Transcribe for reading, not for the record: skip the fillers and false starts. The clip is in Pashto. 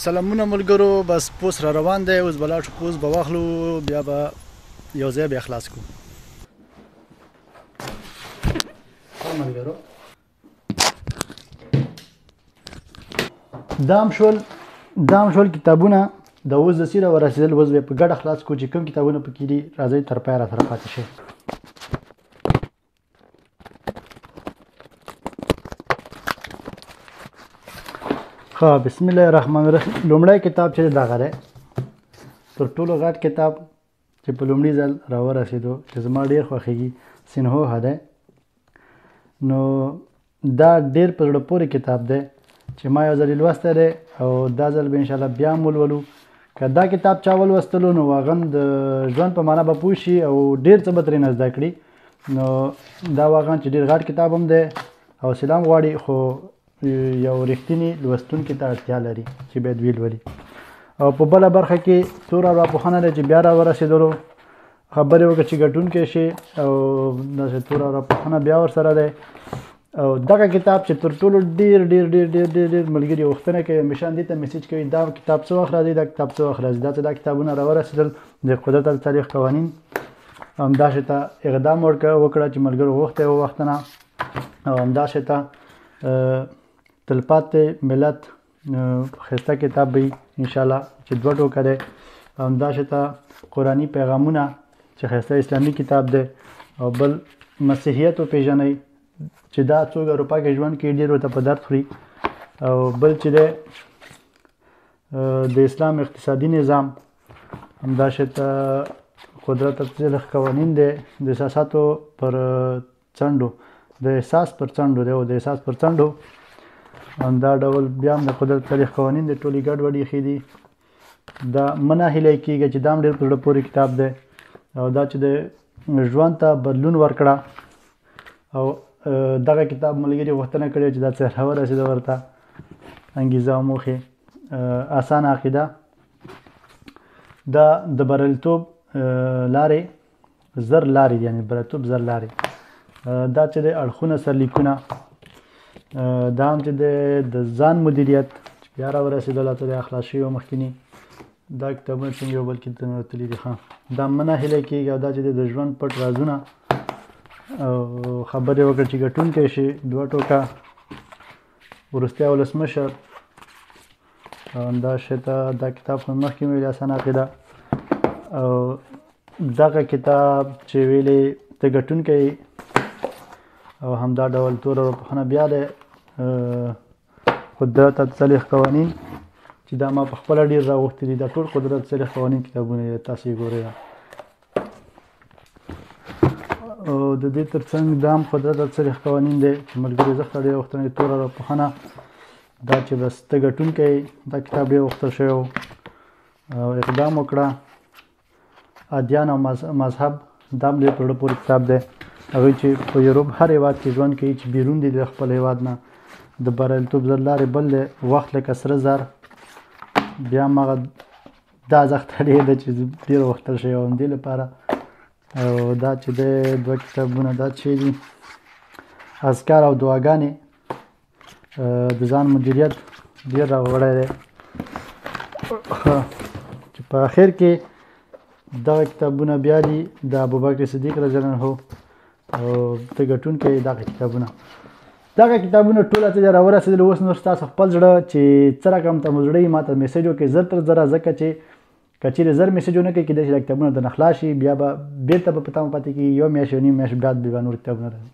سلامونه ملګرو، بس پوس را روان دی. اوس به لاړ شو، پوس به واخلو، بیا به یو ځای بیا خلاص کړو. ملګرو دام شول کتابونه د اوس د سیره ورسېدل. اوس به په ګډه خلاص کړو چې کوم کتابونه پکې دي. راځئ تر پایه راسره پاتې شئ. بسم الله الرحمن الرحیم. لومړی کتاب چې دغه دی، تر ټولو غټ کتاب چې په لومړي ځل راورسېدو، چې زما ډېر خوښېږي، سینهوها دی. نو دا ډېر په زړه پورې کتاب دی چې ما یو ځل یې لوستی دی او دا ځل به انشاءالله بیا هم ولولو. که دا کتاب چا ولوستلو نو هغه هم د ژوند په معنا به پوه شي او ډېر څه به ترېنه زده کړي. نو دا واقعا چې ډېر غټ کتاب هم دی، حوصله هم غواړي، خو یو رښتینی لوستونکي ته اړتیا لري چې باید ویې لولي. او په بله برخه کې تور ارواپوهنه دی چې بیا راورسېدلو. خبرې وکړه چې ګټونکی شي او داسې تور ارواپوهنه بیا ورسره دی. او دغه کتاب چې تر ټولو ډېر ډېر ډېر ډېر ډېر ډېر ملګري غوښتنه کوي، همیشه همدې ته میسیج کوي دا کتاب څه وخت راځي، دا کتاب څه وخت راځي. دا چې دا کتابونه راورسېدل د قدرت الصالح قوانین، همداسې ته اقدام وکړه چې ملګرو غوښتی و وخت نه، او همداسې ته تلپاتې ملت ښایسته کتاب به وي انشاءالله چې دوه ټوکه دی. او همداسې ته قرآني پیغامونه چې ښایسته اسلامي کتاب دی. او بل مسیحیت وپېژنئ چې دا څوک اروپا کې ژوند کوي، ډېر ورته په درد خوري. او بل چې دی د اسلام اقتصادي نظام، همداسې ته قدرت الصالح قوانین دی، د احساساتو پر څنډو، د احساس پر څنډو دی او د احساس پر څنډو. دا ډول بیا هم د قدرت الصالح قوانین دی، ټولې ګډوډ ایښي دي. دا مه ناهیلی کېږه چې دا هم ډېر په زړه پورې کتاب دی. او دا چې د ژوند ته بدلون ورکړه. او دغه کتاب ملګري غوښتنه کړې چې دا څه راورسېده ورته انګیزه او موخې. اسانه عقیده، دا د بریالیتوب لارې زر لارې دي، یعنې بریالیتوب زر لارې. دا چې د اړخونه سرلیکونه، دا هم چې د ځان مدیریت چې بیا راورسېدل، ته د خلاص شوي مخکیني دا کتابونه څنګه یو بل کې ننوتلي دي. دا مه ناهیلی کېږي. او دا چې د ژوند پټ رازونه او خبرې وکړه چې ګټونکی شي، دوه ټوکه، وروستی ولسمشر. او همداسې ته دا کتاب خو مخکې مې ویلي، اسانه عقیده. او دغه کتاب چې ویلې ته ګټونکی، او همدا ډول تور ارواپوهنه بیا دی، قدرت الصالح قوانین چې دا ما په خپله ډېر راغوښتي دي. دا ټول قدرت الصالح قوانین کتابونه دي، تاسو یې ګورئ. او د دې تر څنګ دا هم قدرت الصالح قوانین دی چې ملګري زه ډېره غوښتنه تور ارواپوهنه، دا چې بس ته ګټونکی، دا کتاب ډېر غوښتل شوی و او اقدام وکړه. ادیان او مذهب، دا هم ډېر په زړه پورې کتاب دی. هغوی چې په یوروپ هر هېواد کې ژوند کوي، چې بیرون دي د خپل هېواد نه، د بریالیتوب زر لارې بل دی، وخت لکه سره زر. بیا هم هغه دا ارزښت ډېر دی چې ډېر غوښتل شوی و همدې لپاره. او دا چې دی دوه کتابونه، دا چې دي اذکار او دعاګانې، د ځان مدیریت ډېر راوړی دی. چې په اخر کې دغه کتابونه بیا دي د ابوبکر صدیق رضی الله عنه او ته ګټونکی. دغه کتابونه ټول ته راورسېدل. اوس نور ستاسو خپل زړه چې څه رقم ته مو زړه وي، ما ته میسیج وکړئ زر تر زره، ځکه چې که چېرې زر میسیج ونه کړئ، کیدای شي دا کتابونه درنه خلاص شي، بیا به بېرته به په تمه پاتې کېږي، یو میاشت یو نیم میاشت بعد بیا نور کتابونه راځي.